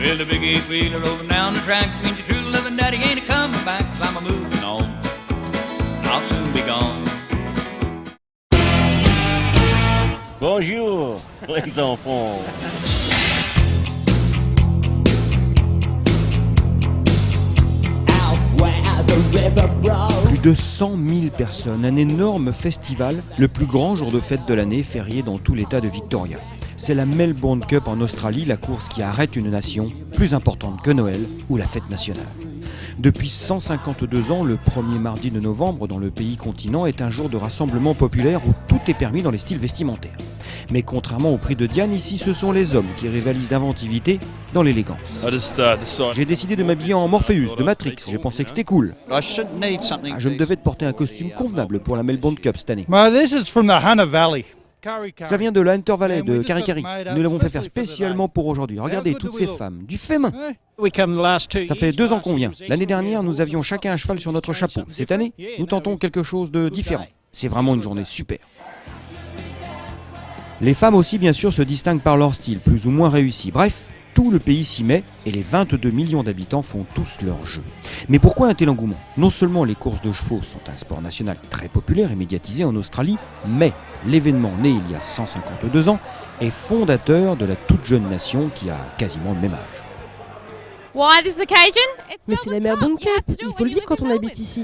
Well, the big eight wheeler over down the track means your true loving daddy ain't a coming back, 'cause I'm a moving on. I'll soon be gone. Bonjour, les enfants. Plus de 100 000 personnes, un énorme festival, le plus grand jour de fête de l'année, férié dans tout l'état de Victoria. C'est la Melbourne Cup en Australie, la course qui arrête une nation, plus importante que Noël ou la fête nationale. Depuis 152 ans, le premier mardi de novembre dans le pays continent est un jour de rassemblement populaire où tout est permis dans les styles vestimentaires. Mais contrairement au prix de Diane, ici ce sont les hommes qui rivalisent d'inventivité dans l'élégance. J'ai décidé de m'habiller en Morpheus de Matrix, j'ai pensé que c'était cool. Je me devais de porter un costume convenable pour la Melbourne Cup cette année. Ça vient de la Hunter Valley de Karikari. Nous l'avons fait faire spécialement pour aujourd'hui. Regardez toutes ces femmes, du fait main. Ça fait 2 ans qu'on vient. L'année dernière, nous avions chacun un cheval sur notre chapeau. Cette année, nous tentons quelque chose de différent. C'est vraiment une journée super. Les femmes aussi, bien sûr, se distinguent par leur style, plus ou moins réussi. Bref, tout le pays s'y met et les 22 millions d'habitants font tous leur jeu. Mais pourquoi un tel engouement ? Non seulement les courses de chevaux sont un sport national très populaire et médiatisé en Australie, mais l'événement né il y a 152 ans est fondateur de la toute jeune nation qui a quasiment le même âge. Mais c'est la Melbourne Cup, il faut le vivre quand on habite ici.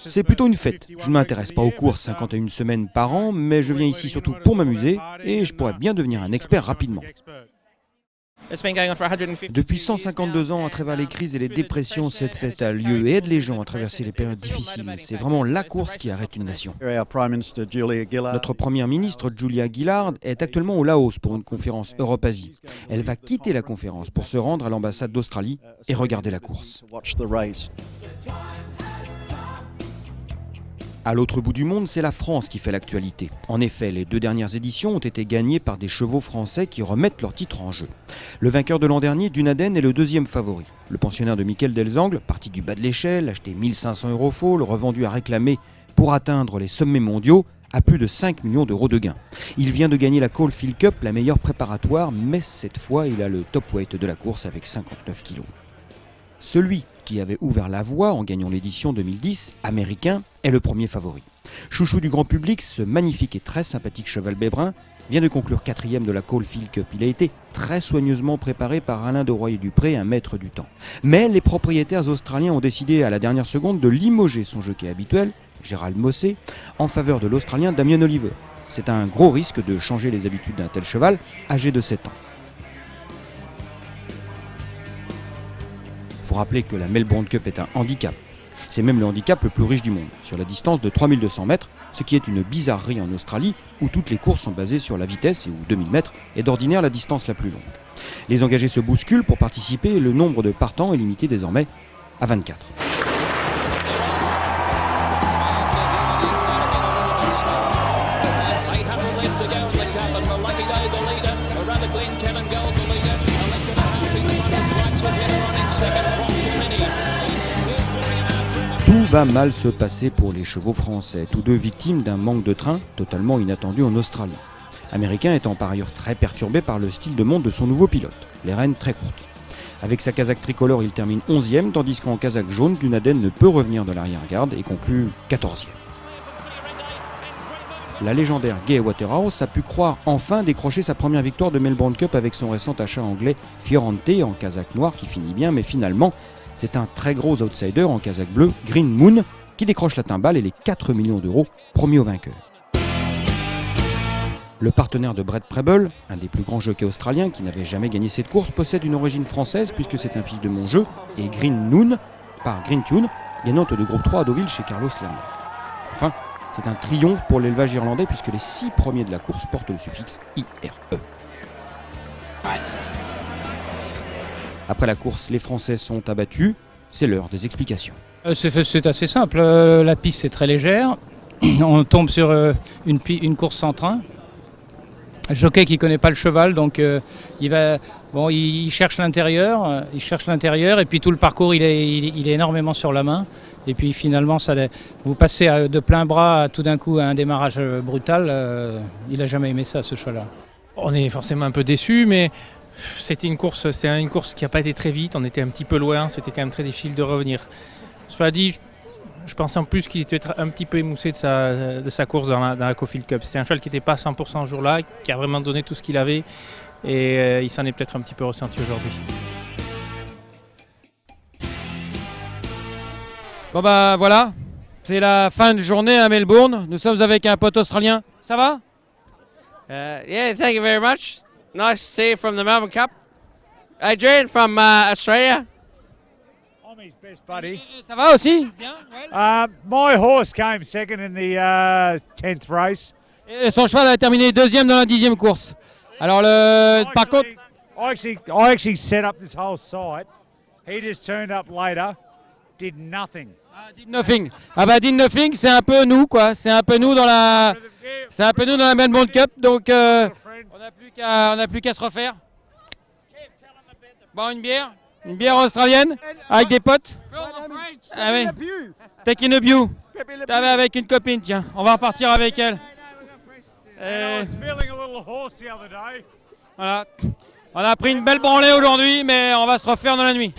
C'est plutôt une fête. Je ne m'intéresse pas aux courses 51 semaines par an, mais je viens ici surtout pour m'amuser et je pourrais bien devenir un expert rapidement. Depuis 152 ans, à travers les crises et les dépressions, cette fête a lieu et aide les gens à traverser les périodes difficiles. C'est vraiment la course qui arrête une nation. Notre première ministre, Julia Gillard, est actuellement au Laos pour une conférence Europe-Asie. Elle va quitter la conférence pour se rendre à l'ambassade d'Australie et regarder la course. À l'autre bout du monde, c'est la France qui fait l'actualité. En effet, les 2 dernières éditions ont été gagnées par des chevaux français qui remettent leur titre en jeu. Le vainqueur de l'an dernier, Dunaden, est le 2e favori. Le pensionnaire de Michael Delzangles, parti du bas de l'échelle, acheté 1500 € foal, revendu à réclamer pour atteindre les sommets mondiaux, a plus de 5 millions d'euros de gains. Il vient de gagner la Caulfield Cup, la meilleure préparatoire, mais cette fois, il a le top weight de la course avec 59 kilos. Celui qui avait ouvert la voie en gagnant l'édition 2010, américain, est le premier favori. Chouchou du grand public, ce magnifique et très sympathique cheval bébrun vient de conclure 4e de la Caulfield Cup. Il a été très soigneusement préparé par Alain de Royer-Dupré, un maître du temps. Mais les propriétaires australiens ont décidé à la dernière seconde de limoger son jockey habituel, Gérald Mossé, en faveur de l'Australien Damien Oliver. C'est un gros risque de changer les habitudes d'un tel cheval, âgé de 7 ans. Il faut rappeler que la Melbourne Cup est un handicap. C'est même le handicap le plus riche du monde, sur la distance de 3200 mètres, ce qui est une bizarrerie en Australie où toutes les courses sont basées sur la vitesse et où 2000 mètres est d'ordinaire la distance la plus longue. Les engagés se bousculent pour participer et le nombre de partants est limité désormais à 24. Tout va mal se passer pour les chevaux français, tous 2 victimes d'un manque de train totalement inattendu en Australie. Américain étant par ailleurs très perturbé par le style de monte de son nouveau pilote, les rênes très courtes. Avec sa casaque tricolore, il termine 11e, tandis qu'en casaque jaune, Dunaden ne peut revenir de l'arrière-garde et conclut 14e. La légendaire Gay Waterhouse a pu croire enfin décrocher sa première victoire de Melbourne Cup avec son récent achat anglais Fiorente en casaque noire qui finit bien, mais finalement, c'est un très gros outsider en casaque bleu, Green Moon, qui décroche la timbale et les 4 millions d'euros promis au vainqueur. Le partenaire de Brett Preble, un des plus grands jockeys australiens qui n'avait jamais gagné cette course, possède une origine française puisque c'est un fils de Monjeu et Green Moon, par Green Tune, gagnante de groupe 3 à Deauville chez Carlos Lerner. Enfin, c'est un triomphe pour l'élevage irlandais puisque les 6 premiers de la course portent le suffixe IRE. Après la course, les Français sont abattus. C'est l'heure des explications. C'est assez simple. La piste est très légère. On tombe sur une course sans train. Un jockey qui ne connaît pas le cheval, donc il cherche l'intérieur. Et puis tout le parcours, il est énormément sur la main. Et puis finalement, vous passez de plein bras tout d'un coup à un démarrage brutal. Il n'a jamais aimé ça, ce cheval-là. On est forcément un peu déçus, mais c'était une course qui n'a pas été très vite. On était un petit peu loin, c'était quand même très difficile de revenir. Cela dit, je pensais en plus qu'il était un petit peu émoussé de sa course dans la Cofield Cup. C'était un cheval qui n'était pas à 100% ce jour-là, qui a vraiment donné tout ce qu'il avait, et il s'en est peut-être un petit peu ressenti aujourd'hui. Bon bah voilà, c'est la fin de journée à Melbourne. Nous sommes avec un pote australien. Ça va? Yeah, thank you very much. Nice to see you from the Melbourne Cup. Adrian from Australia. I'm his best buddy. Ça va aussi? Bien, My horse came second in the 10th race. Et son cheval a terminé deuxième dans la 10e course. Alors par contre, I actually set up this whole site. He just turned up later, did nothing. did nothing. Ah bah did nothing, c'est un peu nous quoi. C'est un peu nous dans la Melbourne Cup. Donc on n'a plus qu'à se refaire. Boire une bière australienne avec des potes. Ah oui. Taking a view. T'avais avec une copine, tiens. On va repartir avec elle. I was feeling a little horse the other day. Voilà. On a pris une belle branlée aujourd'hui, mais on va se refaire dans la nuit.